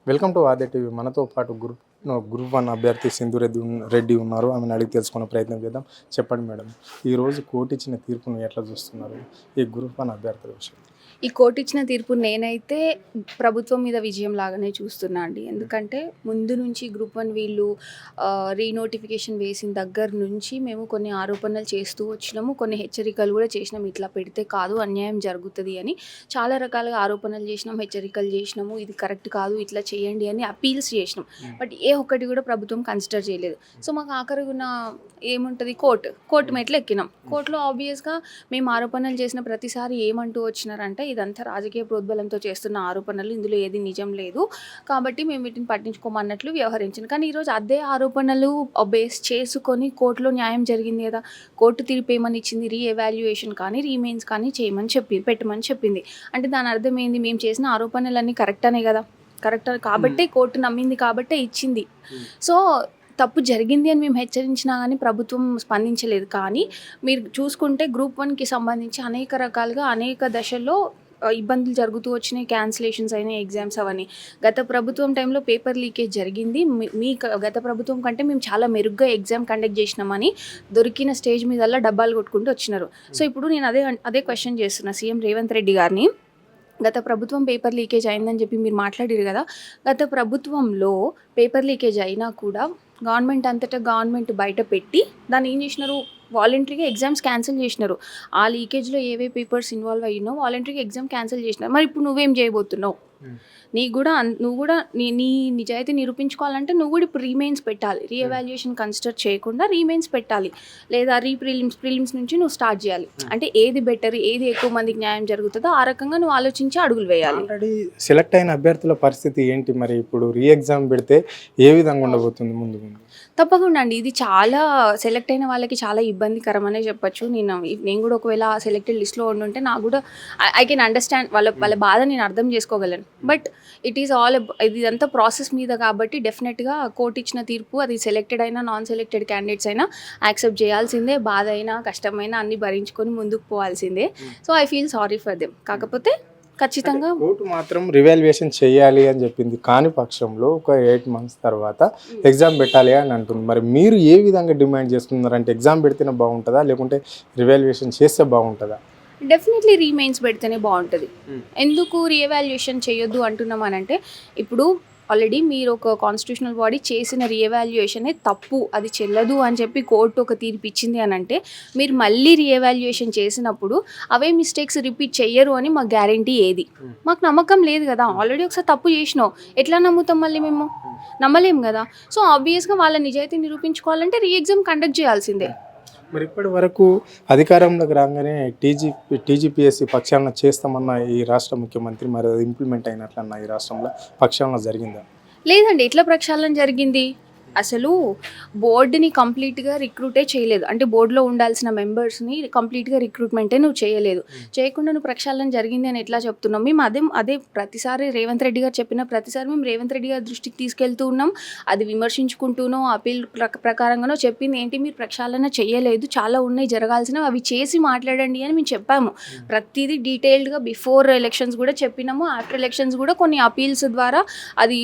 Welcome to ఆదే TV. మనతో పాటు గ్రూప్ 1 అభ్యర్థి రెడ్డి ఉన్నారు. ఆమెను అడిగి తెలుసుకునే ప్రయత్నం చేద్దాం. చెప్పండి మేడం, ఈరోజు కోర్టు ఇచ్చిన తీర్పును ఎట్లా చూస్తున్నారు? ఈ గ్రూప్ 1 అభ్యర్థుల విషయం. ఈ కోర్టు ఇచ్చిన తీర్పు నేనైతే ప్రభుత్వం మీద విజయం లాగానే చూస్తున్నా అండి. ఎందుకంటే ముందు నుంచి గ్రూప్ 1 వీళ్ళు రీనోటిఫికేషన్ వేసిన దగ్గర నుంచి మేము కొన్ని ఆరోపణలు చేస్తూ వచ్చినాము, కొన్ని హెచ్చరికలు కూడా చేసినాము. ఇట్లా పెడితే కాదు, అన్యాయం జరుగుతుంది అని చాలా రకాలుగా ఆరోపణలు చేసినాము, హెచ్చరికలు చేసినాము. ఇది కరెక్ట్ కాదు, ఇట్లా చేయండి అని అపీల్స్ చేసినాం. బట్ ఏ ఒక్కటి కూడా ప్రభుత్వం కన్సిడర్ చేయలేదు. సో మాకు ఆఖరిగున్న ఏముంటుంది, కోర్టు మెట్లు ఎక్కినాం. కోర్టులో ఆబ్వియస్గా మేము ఆరోపణలు చేసిన ప్రతిసారి ఏమంటూ వచ్చినారంటే ఇదంతా రాజకీయ ప్రోద్బలంతో చేస్తున్న ఆరోపణలు, ఇందులో ఏది నిజం లేదు కాబట్టి మేము వీటిని పట్టించుకోమన్నట్లు వ్యవహరించింది. కానీ ఈరోజు అదే ఆరోపణలు బేస్ చేసుకొని కోర్టులో న్యాయం జరిగింది కదా. కోర్టు తీర్పు ఏమని ఇచ్చింది, రీఎవాల్యుయేషన్ కానీ రీమెయిన్స్ కానీ పెట్టమని చెప్పింది. అంటే దాని అర్థం ఏంది, మేము చేసిన ఆరోపణలన్నీ కరెక్ట్ అనే కదా. కరెక్ట్ కాబట్టే కోర్టు నమ్మింది, కాబట్టే ఇచ్చింది. సో తప్పు జరిగింది అని మేము హెచ్చరించినా కానీ ప్రభుత్వం స్పందించలేదు. కానీ మీరు చూసుకుంటే గ్రూప్ 1కి సంబంధించి అనేక రకాలుగా అనేక దశల్లో ఇబ్బందులు జరుగుతూ వచ్చినాయి. క్యాన్సిలేషన్స్ అయినాయి, ఎగ్జామ్స్ అవన్నీ. గత ప్రభుత్వం టైంలో పేపర్ లీకేజ్ జరిగింది. మీ గత ప్రభుత్వం కంటే మేము చాలా మెరుగ్గా ఎగ్జామ్ కండక్ట్ చేసినామని దొరికిన స్టేజ్ మీదల్లా డబ్బాలు కొట్టుకుంటూ వచ్చినారు. సో ఇప్పుడు నేను అదే క్వశ్చన్ చేస్తున్నా సీఎం రేవంత్ రెడ్డి గారిని. గత ప్రభుత్వం పేపర్ లీకేజ్ అయిందని చెప్పి మీరు మాట్లాడారు కదా. గత ప్రభుత్వంలో పేపర్ లీకేజ్ అయినా కూడా గవర్నమెంట్ బయట పెట్టి దాన్ని ఏం చేసినారు, వాలంటరీగా ఎగ్జామ్స్ క్యాన్సిల్ చేసినారు. ఆ లీకేజ్లో ఏవే పేపర్స్ ఇన్వాల్వ్ అయ్యినో వాలంటరీగా ఎగ్జామ్ క్యాన్సిల్ చేసినారు. మరి ఇప్పుడు నువ్వేం చేయబోతున్నావు? నువ్వు కూడా నీ నిజాయితీ నిరూపించుకోవాలంటే నువ్వు కూడా ఇప్పుడు రీమెయిన్స్ పెట్టాలి. రీఎవాల్యుయేషన్ కన్సిడర్ చేయకుండా రీమెయిన్స్ పెట్టాలి, లేదా ప్రిలిమ్స్ నుంచి నువ్వు స్టార్ట్ చేయాలి. అంటే ఏది బెటర్, ఏది ఎక్కువ మందికి న్యాయం జరుగుతుందో ఆ రకంగా నువ్వు ఆలోచించి అడుగులు వేయాలి. ఆల్రెడీ సెలెక్ట్ అయిన అభ్యర్థుల పరిస్థితి ఏంటి మరి? ఇప్పుడు రీ ఎగ్జామ్ పెడితే ఏ విధంగా ఉండబోతుంది ముందు? తప్పకుండా అండి, ఇది చాలా సెలెక్ట్ అయిన వాళ్ళకి చాలా ఇబ్బందికరమనే చెప్పచ్చు. నేను కూడా ఒకవేళ సెలెక్టెడ్ లిస్ట్లో ఉండుంటే నాకు కూడా ఐ కెన్ అండర్స్టాండ్ వాళ్ళ బాధ నేను అర్థం చేసుకోగలను. బట్ ఇట్ ఈస్ ఇదంతా ప్రాసెస్ మీద కాబట్టి డెఫినెట్గా కోర్టు ఇచ్చిన తీర్పు అది సెలెక్టెడ్ అయినా నాన్ సెలెక్టెడ్ క్యాండిడేట్స్ అయినా యాక్సెప్ట్ చేయాల్సిందే. బాధ అయినా కష్టమైనా అన్ని భరించుకొని ముందుకు పోవాల్సిందే. So I feel sorry for them. కాకపోతే ఖచ్చితంగా కోర్టు మాత్రం రివాల్యుయేషన్ చేయాలి అని చెప్పింది. కాని పక్షంలో ఒక 8 months తర్వాత ఎగ్జామ్ పెట్టాలి అని అంటుంది. మరి మీరు ఏ విధంగా డిమాండ్ చేస్తున్నారంటే ఎగ్జామ్ పెడితేనే బాగుంటుందా, లేకుంటే రివాల్యుయేషన్ చేస్తే బాగుంటుందా? డెఫినెట్లీ రీమెయిన్స్ పెడితేనే బాగుంటుంది. ఎందుకు రీఎవాల్యుయేషన్ చేయొద్దు అంటున్నామనంటే, ఇప్పుడు ఆల్రెడీ మీరు ఒక కాన్స్టిట్యూషనల్ బాడీ చేసిన రీఎవాల్యుయేషనే తప్పు, అది చెల్లదు అని చెప్పి కోర్టు ఒక తీర్పు ఇచ్చింది అని అంటే, మీరు మళ్ళీ రీఎవాల్యుయేషన్ చేసినప్పుడు అవే మిస్టేక్స్ రిపీట్ చెయ్యరు అని మాకు గ్యారంటీ ఏది? మాకు నమ్మకం లేదు కదా. ఆల్రెడీ ఒకసారి తప్పు చేసినావు, ఎట్లా నమ్ముతాం మళ్ళీ మేము? నమ్మలేము కదా. సో ఆబ్వియస్గా వాళ్ళ నిజాయితీ నిరూపించుకోవాలంటే రీ ఎగ్జామ్ కండక్ట్ చేయాల్సిందే. మరి ఇప్పటి వరకు అధికారంలోకి రాగానే టీజీపీఎస్సీ పక్షాలను చేస్తామన్న ఈ రాష్ట్ర ముఖ్యమంత్రి, మరి అది ఇంప్లిమెంట్ అయినట్లన్న ఈ రాష్ట్రంలో పక్షాలను జరిగిందా? లేదండి, ఎట్లా ప్రక్షాళన జరిగింది? అసలు బోర్డుని కంప్లీట్గా రిక్రూటే చేయలేదు. అంటే బోర్డులో ఉండాల్సిన మెంబర్స్ని కంప్లీట్గా రిక్రూట్మెంటే నువ్వు చేయలేదు. చేయకుండా నువ్వు ప్రక్షాళన జరిగింది అని ఎట్లా చెప్తున్నాం? మేము అదే ప్రతిసారి రేవంత్ రెడ్డి గారు చెప్పిన ప్రతిసారి మేము రేవంత్ రెడ్డి గారి దృష్టికి తీసుకెళ్తూ ఉన్నాం. అది విమర్శించుకుంటూనో అపీల్ ప్రకారంగానో చెప్పింది ఏంటి, మీరు ప్రక్షాళన చేయలేదు, చాలా ఉన్నాయి జరగాల్సినవి, అవి చేసి మాట్లాడండి అని మేము చెప్పాము. ప్రతిదీ డీటెయిల్డ్గా బిఫోర్ ఎలక్షన్స్ కూడా చెప్పినాము. ఆఫ్టర్ ఎలక్షన్స్ కూడా కొన్ని అపీల్స్ ద్వారా అది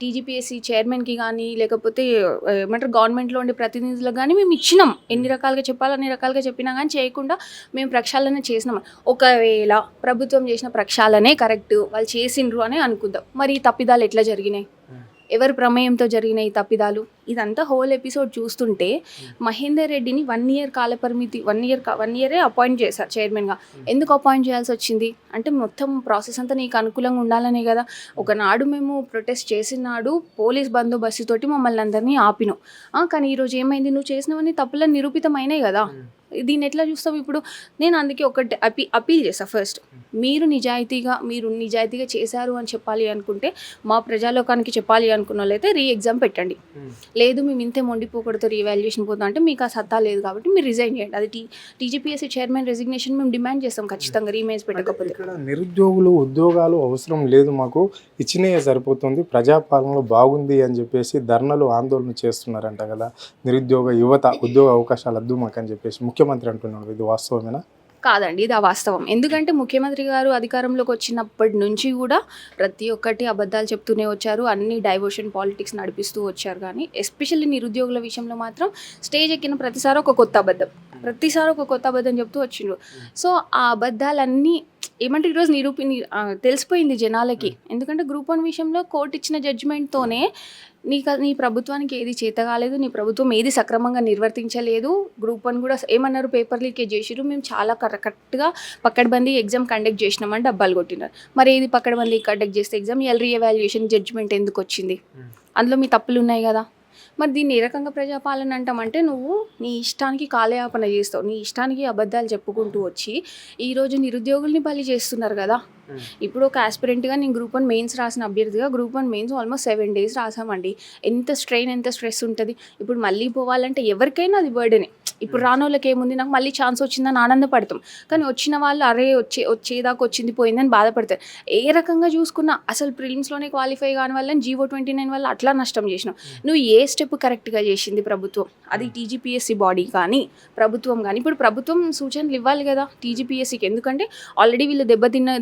టీజీపీఎస్సీ చైర్మన్కి కానీ లేకపోతే ఏమంటారు గవర్నమెంట్లో ఉండే ప్రతినిధులకు కానీ మేము ఇచ్చినాం. ఎన్ని రకాలుగా చెప్పాలో అన్ని రకాలుగా చెప్పినా కానీ చేయకుండా మేము ప్రక్షాళన చేసినాం. ఒకవేళ ప్రభుత్వం చేసిన ప్రక్షాళనే కరెక్ట్, వాళ్ళు చేసిండ్రు అని అనుకుందాం. మరి ఈ తప్పిదాలు ఎట్లా జరిగినాయి, ఎవరి ప్రమేయంతో జరిగినాయి ఈ తప్పిదాలు? ఇదంతా హోల్ ఎపిసోడ్ చూస్తుంటే మహేందర్ రెడ్డిని 1 year కాలపరిమితి 1 year అపాయింట్ చేశారు చైర్మన్గా. ఎందుకు అపాయింట్ చేయాల్సి వచ్చింది అంటే మొత్తం ప్రాసెస్ అంతా నీకు అనుకూలంగా ఉండాలనే కదా. ఒకనాడు మేము ప్రొటెస్ట్ చేసినాడు పోలీస్ బందోబస్తుతోటి మమ్మల్ని అందరినీ ఆపినాం. కానీ ఈరోజు ఏమైంది, నువ్వు చేసినవన్నీ తప్పులని నిరూపితమైనాయి కదా. దీన్ని ఎట్లా చూస్తాం? ఇప్పుడు నేను అందుకే ఒకటి అపీల్ చేస్తాను. ఫస్ట్ మీరు నిజాయితీగా చేశారు అని చెప్పాలి అనుకుంటే, మా ప్రజాలోకానికి చెప్పాలి అనుకున్న వాళ్ళైతే రీ ఎగ్జామ్ పెట్టండి. లేదు మేము ఇంతే మొండిపోకూడదు రీవాల్యుయేషన్ పోతాం అంటే మీకు ఆ సత్తా లేదు కాబట్టి మీరు రిజైన్ చేయండి. అది టీజీపీఎస్సీ చైర్మన్ రెసిగ్నేషన్ మేము డిమాండ్ చేస్తాం ఖచ్చితంగా, రీమెయిన్స్ పెట్టకపోతే. ఇక్కడ నిరుద్యోగులు ఉద్యోగాలు అవసరం లేదు, మాకు ఇచ్చినయే సరిపోతుంది, ప్రజాపాలనలో బాగుంది అని చెప్పేసి ధర్నాలు ఆందోళన చేస్తున్నారంట కదా. నిరుద్యోగ యువత ఉద్యోగ అవకాశాలు వద్దు మాకు అని చెప్పేసి ముఖ్యమంత్రి అంటున్నాడు. ఇది వాస్తవమేనా? కాదండి, ఇది అవాస్తవం. ఎందుకంటే ముఖ్యమంత్రి గారు అధికారంలోకి వచ్చినప్పటి నుంచి కూడా ప్రతి ఒక్కటి అబద్ధాలు చెప్తూనే వచ్చారు. అన్ని డైవర్షన్ పాలిటిక్స్ నడిపిస్తూ వచ్చారు. కానీ ఎస్పెషల్లీ నిరుద్యోగుల విషయంలో మాత్రం స్టేజ్ ఎక్కిన ప్రతిసారి ఒక కొత్త అబద్ధం, ప్రతిసారి ఒక కొత్త అబద్ధం చెప్తూ వచ్చిండ్రు. సో ఆ అబద్ధాలన్నీ ఏమంటే ఈరోజు తెలిసిపోయింది జనాలకి. ఎందుకంటే గ్రూప్ 1 విషయంలో కోర్టు ఇచ్చిన జడ్జిమెంట్తోనే నీ ప్రభుత్వానికి ఏది చేత కాలేదు, నీ ప్రభుత్వం ఏది సక్రమంగా నిర్వర్తించలేదు. గ్రూప్ 1 కూడా ఏమన్నారు, పేపర్ లీకేజ్ చేసిరు, మేము చాలా కరెక్ట్గా పక్కడబందీ ఎగ్జామ్ కండక్ట్ చేసినామని డబ్బాలు కొట్టినారు. మరి ఏది పక్కడబందీ కండక్ట్ చేస్తే ఎగ్జామ్ రీఎవాల్యుయేషన్ జడ్జిమెంట్ ఎందుకు వచ్చింది? అందులో మీ తప్పులు ఉన్నాయి కదా. మరి దీన్ని ఏ రకంగా ప్రజాపాలన అంటామంటే, నువ్వు నీ ఇష్టానికి కాలయాపన చేస్తావు, నీ ఇష్టానికి అబద్ధాలు చెప్పుకుంటూ వచ్చి ఈరోజు నిరుద్యోగుల్ని బలి చేస్తున్నారు కదా. ఇప్పుడు ఒక ఆస్పిరెంట్గా నేను గ్రూప్ 1 మెయిన్స్ రాసిన అభ్యర్థిగా గ్రూప్ 1 మెయిన్స్ ఆల్మోస్ట్ 7 days రాసామండి. ఎంత స్ట్రెస్ ఉంటుంది. ఇప్పుడు మళ్ళీ పోవాలంటే ఎవరికైనా అది బర్డెనే. ఇప్పుడు రానోళ్ళకి ఏముంది, నాకు మళ్ళీ ఛాన్స్ వచ్చిందని ఆనందపడతాం. కానీ వచ్చిన వాళ్ళు అరే వచ్చేదాకా వచ్చింది పోయిందని బాధపడతారు. ఏ రకంగా చూసుకున్నా అసలు ప్రిలిమ్స్లోనే క్వాలిఫై కాని వాళ్ళని G-29 వల్ల అట్లా నష్టం చేసినాం. నువ్వు ఏ స్టెప్ కరెక్ట్గా చేసింది ప్రభుత్వం? అది TGPSC బాడీ కానీ ప్రభుత్వం కానీ. ఇప్పుడు ప్రభుత్వం సూచనలు ఇవ్వాలి కదా TGPSCకి. ఎందుకంటే ఆల్రెడీ వీళ్ళు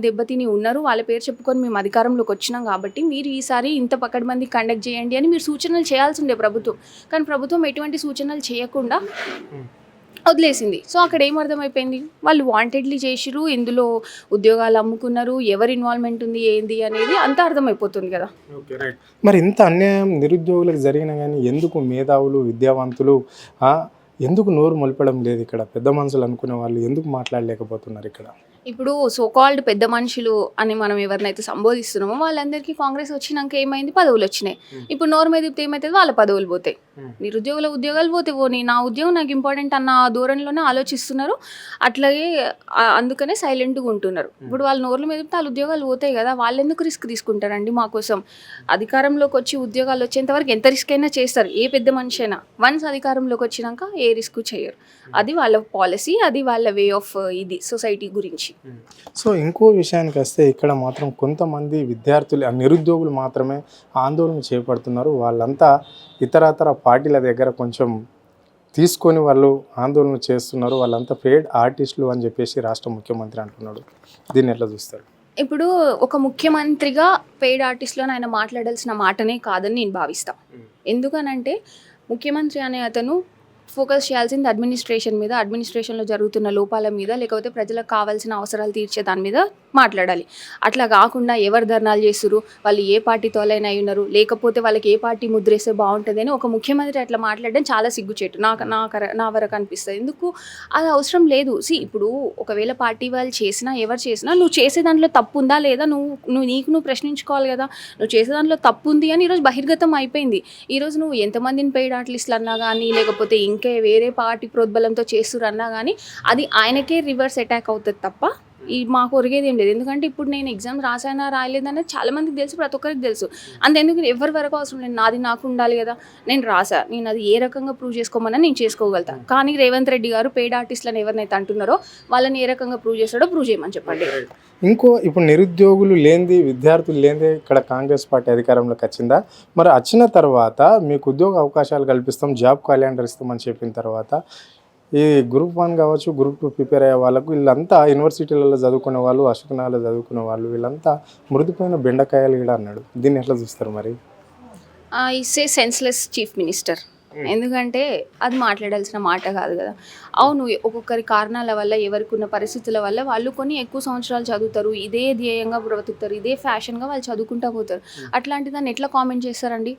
దెబ్బతిని ఉన్నారు. వాళ్ళ పేరు చెప్పుకొని మేము అధికారంలోకి వచ్చినాం కాబట్టి మీరు ఈసారి ఇంత పక్కడబంది కండక్ట్ చేయండి అని మీరు సూచనలు చేయాల్సి ఉండే ప్రభుత్వం. కానీ ప్రభుత్వం ఎటువంటి సూచనలు చేయకుండా వదిలేసింది. సో అక్కడ ఏం అర్థమైపోయింది, వాళ్ళు వాంటెడ్లీ చేసిరు, ఇందులో ఉద్యోగాలు అమ్ముకున్నారు, ఎవరి ఇన్వాల్వ్మెంట్ ఉంది ఏంది అనేది అంతా అర్థమైపోతుంది కదా. Okay, right. మరి ఇంత అన్యాయం నిరుద్యోగులకు జరిగినా కానీ ఎందుకు మేధావులు విద్యావంతులు ఎందుకు నోరు మొలపడం లేదు? ఇక్కడ పెద్ద మనుషులు అనుకునే వాళ్ళు ఎందుకు మాట్లాడలేకపోతున్నారు? ఇక్కడ ఇప్పుడు సోకాల్డ్ పెద్ద మనుషులు అని మనం ఎవరినైతే సంబోధిస్తున్నామో వాళ్ళందరికీ కాంగ్రెస్ వచ్చినాక ఏమైంది, పదవులు వచ్చినాయి. ఇప్పుడు నోరు మీద తిప్పితే ఏమవుతుంది, వాళ్ళ పదవులు పోతాయి. నిరుద్యోగుల ఉద్యోగాలు పోతే నా ఉద్యోగం నాకు ఇంపార్టెంట్ అన్న ధోరణిలోనే ఆలోచిస్తున్నారు. అట్లాగే అందుకనే సైలెంట్గా ఉంటున్నారు. ఇప్పుడు వాళ్ళ నోర్ల మీద తిప్పితే వాళ్ళ ఉద్యోగాలు పోతాయి కదా. వాళ్ళు ఎందుకు రిస్క్ తీసుకుంటారండి మా కోసం? అధికారంలోకి వచ్చి ఉద్యోగాలు వచ్చేంత వరకు ఎంత రిస్క్ అయినా చేస్తారు ఏ పెద్ద మనిషి అయినా. వన్స్ అధికారంలోకి వచ్చినాక ఏ రిస్క్ చేయరు. అది వాళ్ళ పాలసీ, అది వాళ్ళ వే ఆఫ్ ఇది సొసైటీ గురించి. సో ఇంకో విషయానికి వస్తే ఇక్కడ మాత్రం కొంతమంది విద్యార్థులు నిరుద్యోగులు మాత్రమే ఆందోళన చేపడుతున్నారు. వాళ్ళంతా ఇతరతర పార్టీల దగ్గర కొంచెం తీసుకొని వాళ్ళు ఆందోళన చేస్తున్నారు. వాళ్ళంతా పెయిడ్ ఆర్టిస్టులు అని చెప్పేసి రాష్ట్ర ముఖ్యమంత్రి అంటున్నాడు. దీన్ని ఎట్లా చూస్తారు? ఇప్పుడు ఒక ముఖ్యమంత్రిగా పెయిడ్ ఆర్టిస్టులను ఆయన మాట్లాడాల్సిన మాటనే కాదని నేను భావిస్తాను. ఎందుకనంటే ముఖ్యమంత్రి అనే అతను ఫోకస్ చేయాల్సింది అడ్మినిస్ట్రేషన్ మీద, అడ్మినిస్ట్రేషన్లో జరుగుతున్న లోపాల మీద, లేకపోతే ప్రజలకు కావాల్సిన అవసరాలు తీర్చే దాని మీద మాట్లాడాలి. అట్లా కాకుండా ఎవరు ధర్నాలు చేస్తున్నారు, వాళ్ళు ఏ పార్టీతో అయి ఉన్నారు, లేకపోతే వాళ్ళకి ఏ పార్టీ ముద్రేస్తే బాగుంటుంది అని ఒక ముఖ్యమంత్రి అట్లా మాట్లాడడం చాలా సిగ్గుచేటు నా వరకు అనిపిస్తుంది. ఎందుకు అది అవసరం లేదు. ఇప్పుడు ఒకవేళ పార్టీ వాళ్ళు చేసినా ఎవరు చేసినా నువ్వు చేసే దాంట్లో తప్పు ఉందా లేదా నువ్వు ప్రశ్నించుకోవాలి కదా. నువ్వు చేసే దాంట్లో తప్పు ఉంది అని ఈరోజు బహిర్గతం అయిపోయింది. ఈరోజు నువ్వు ఎంతమందిని పెయిడ్ ఆర్టిస్టులు అన్నా కానీ, లేకపోతే ఇంకే వేరే పార్టీ ప్రోద్బలంతో చేస్తున్నారు అన్నా కానీ అది ఆయనకే రివర్స్ అటాక్ అవుతుంది తప్ప మాకు ఒరిగేది ఏం లేదు. ఎందుకంటే ఇప్పుడు నేను ఎగ్జామ్ రాసానా రాయలేదనేది చాలా మందికి తెలుసు, ప్రతి ఒక్కరికి తెలుసు. అంతెందుకు ఎవరి వరకు అవసరం లేదు, నాది నాకు ఉండాలి కదా. నేను రాసా, నేను అది ఏ రకంగా ప్రూవ్ చేసుకోమన్నా నేను చేసుకోగలుగుతా. కానీ రేవంత్ రెడ్డి గారు పెయిడ్ ఆర్టిస్టులను ఎవరినైతే అంటున్నారో వాళ్ళని ఏ రకంగా ప్రూవ్ చేస్తాడో ప్రూవ్ చేయమని చెప్పండి. ఇప్పుడు నిరుద్యోగులు లేనిది, విద్యార్థులు లేనిది ఇక్కడ కాంగ్రెస్ పార్టీ అధికారంలోకి వచ్చిందా? మరి వచ్చిన తర్వాత మీకు ఉద్యోగ అవకాశాలు కల్పిస్తాం, జాబ్ క్యాలెండర్ ఇస్తామని చెప్పిన తర్వాత ఈ గ్రూప్ 1 కావచ్చు, గ్రూప్ 2 ప్రిపేర్ అయ్యే వాళ్ళకు వీళ్ళంతా యూనివర్సిటీలలో చదువుకునే వాళ్ళు, అశోకనాలో చదువుకునే వాళ్ళు, వీళ్ళంతా మృదుపోయిన బెండకాయలు కూడా అన్నాడు. దీన్ని ఎట్లా చూస్తారు మరి? It's a senseless chief minister. ఎందుకంటే అది మాట్లాడాల్సిన మాట కాదు కదా. అవును, ఒక్కొక్కరి కారణాల వల్ల, ఎవరికి ఉన్న పరిస్థితుల వల్ల వాళ్ళు కొన్ని ఎక్కువ సంవత్సరాలు చదువుతారు, ఇదే ధ్యేయంగా బ్రతుకుతారు, ఇదే ఫ్యాషన్గా వాళ్ళు చదువుకుంటూ పోతారు. అట్లాంటి దాన్ని ఎట్లా కామెంట్ చేస్తారండి?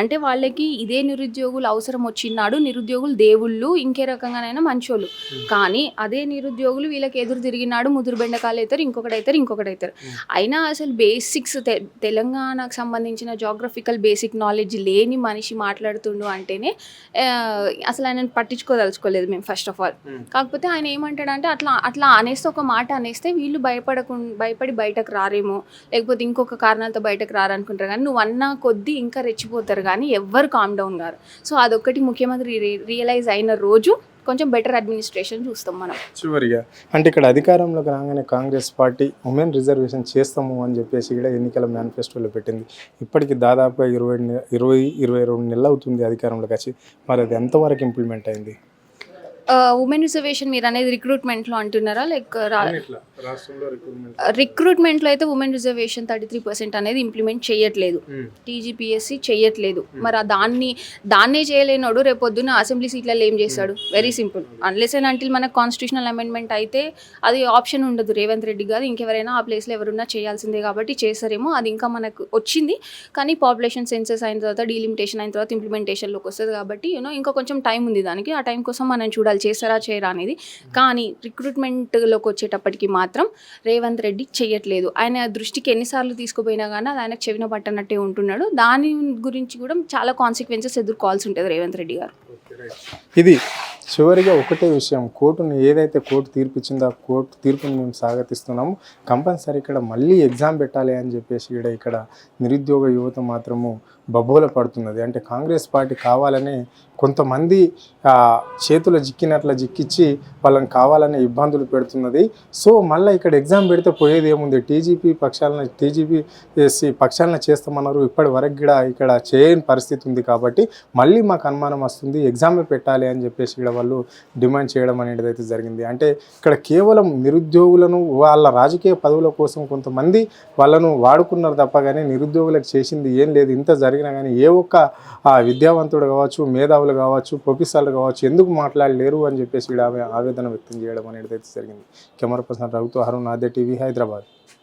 అంటే వాళ్ళకి ఇదే నిరుద్యోగులు అవసరం వచ్చినాడు, నిరుద్యోగులు దేవుళ్ళు, ఇంకే రకంగానైనా మంచోళ్ళు. కానీ అదే నిరుద్యోగులు వీళ్ళకి ఎదురు తిరిగినాడు, ముదురు బెండకాయలు అవుతారు, ఇంకొకటి అవుతారు. అయినా అసలు బేసిక్స్ తెలంగాణకు సంబంధించిన జాగ్రఫికల్ బేసిక్ నాలెడ్జ్ లేని మనిషి మాట్లాడుతుండు అంటేనే అసలు ఆయనను పట్టించుకోదలుచుకోలేదు మేము ఫస్ట్ ఆఫ్ ఆల్. కాకపోతే ఆయన ఏమంటాడంటే అట్లా అనేస్తే, ఒక మాట అనేస్తే వీళ్ళు భయపడి బయటకు రారేమో, లేకపోతే ఇంకొక కారణాలతో బయటకు రారనుకుంటారు. కానీ నువ్వు అన్నా కొద్దీ ఇంకా రెచ్చిపోతారు, కానీ ఎవ్వరు కామ్ డౌన్ గారు. సో అదొక్కటి ముఖ్యమంత్రి రియలైజ్ అయిన రోజు కొంచెం బెటర్ అడ్మినిస్ట్రేషన్ చూస్తాం మనం. చివరిగా అంటే ఇక్కడ అధికారంలోకి రాగానే కాంగ్రెస్ పార్టీ ఉమెన్ రిజర్వేషన్ చేస్తాము అని చెప్పేసి కూడా ఎన్నికల మేనిఫెస్టోలో పెట్టింది. ఇప్పటికి దాదాపుగా 22 నెలలు అవుతుంది అధికారంలోకి వచ్చి. మరి అది ఎంతవరకు ఇంప్లిమెంట్ అయింది? ఉమెన్ రిజర్వేషన్ మీరు అనేది రిక్రూట్మెంట్లో అంటున్నారా? లైక్ రాష్ట్రంలో రిక్రూట్మెంట్ రిక్రూట్మెంట్లో అయితే ఉమెన్ రిజర్వేషన్ 33% అనేది ఇంప్లిమెంట్ చేయట్లేదు. టీజీపీఎస్సీ చేయట్లేదు. మరి దాన్నే చేయలేనోడు రేపొద్దున అసెంబ్లీ సీట్లలో ఏం చేస్తాడు? Very simple. Unless and until మనకు కాన్స్టిట్యూషనల్ అమెండ్మెంట్ అయితే అది ఆప్షన్ ఉండదు. రేవంత్ రెడ్డి గారు ఇంకెవరైనా ఆ ప్లేస్లో ఎవరున్నా చేయాల్సిందే కాబట్టి చేస్తారేమో. అది ఇంకా మనకు వచ్చింది కానీ పాపులేషన్ సెన్సెస్ అయిన తర్వాత డీలిమిటేషన్ అయిన తర్వాత ఇంప్లిమెంటేషన్లోకి వస్తుంది కాబట్టి ఇంకా కొంచెం టైం ఉంది దానికి. ఆ టైం కోసం మనం చూడాలి చేస్తారా చేయరా అనేది. కానీ రిక్రూట్మెంట్లోకి వచ్చేటప్పటికి మాత్రం రేవంత్ రెడ్డి చేయట్లేదు. ఆయన దృష్టికి ఎన్నిసార్లు తీసుకుపోయినా కానీ అది ఆయనకు చెవిన పట్టనట్టే ఉంటున్నాడు. దాని గురించి కూడా చాలా కాన్సిక్వెన్సెస్ ఎదుర్కోవాల్సి ఉంటుంది రేవంత్ రెడ్డి గారు. ఇది చివరిగా ఒకటే విషయం, కోర్టును ఏదైతే కోర్టు తీర్పు ఇచ్చిందో ఆ కోర్టు తీర్పుని మేము స్వాగతిస్తున్నాము. కంపల్సరీ ఇక్కడ మళ్ళీ ఎగ్జామ్ పెట్టాలి అని చెప్పేసి ఇక్కడ నిరుద్యోగ యువత మాత్రము బబోల పడుతున్నది. అంటే కాంగ్రెస్ పార్టీ కావాలనే కొంతమంది చేతులు జిక్కిచ్చి వాళ్ళని కావాలనే ఇబ్బందులు పెడుతున్నది. సో మళ్ళీ ఇక్కడ ఎగ్జామ్ పెడితే పోయేది ఏముంది? టీజీపీఎస్సీ పక్షాలను చేస్తామన్నారు. ఇప్పటి వరకు కూడా ఇక్కడ చేయని పరిస్థితి ఉంది కాబట్టి మళ్ళీ మాకు అనుమానం వస్తుంది, ఎగ్జామే పెట్టాలి అని చెప్పేసి వాళ్ళు డిమాండ్ చేయడం అనేది అయితే జరిగింది. అంటే ఇక్కడ కేవలం నిరుద్యోగులను వాళ్ళ రాజకీయ పదవుల కోసం కొంతమంది వాళ్ళను వాడుకున్నారు తప్ప కానీ నిరుద్యోగులకు చేసింది ఏం లేదు. ఇంత జరిగినా కానీ ఏ ఒక్క విద్యావంతుడు కావచ్చు, మేధావులు కావచ్చు, ప్రొఫెసర్లు కావచ్చు ఎందుకు మాట్లాడలేరు అని చెప్పేసి ఆమె ఆవేదన వ్యక్తం చేయడం అనేది అయితే జరిగింది. కెమెరా పర్సన్ రఘుతో, అరుణ్, ఆద్య టీవీ, హైదరాబాద్.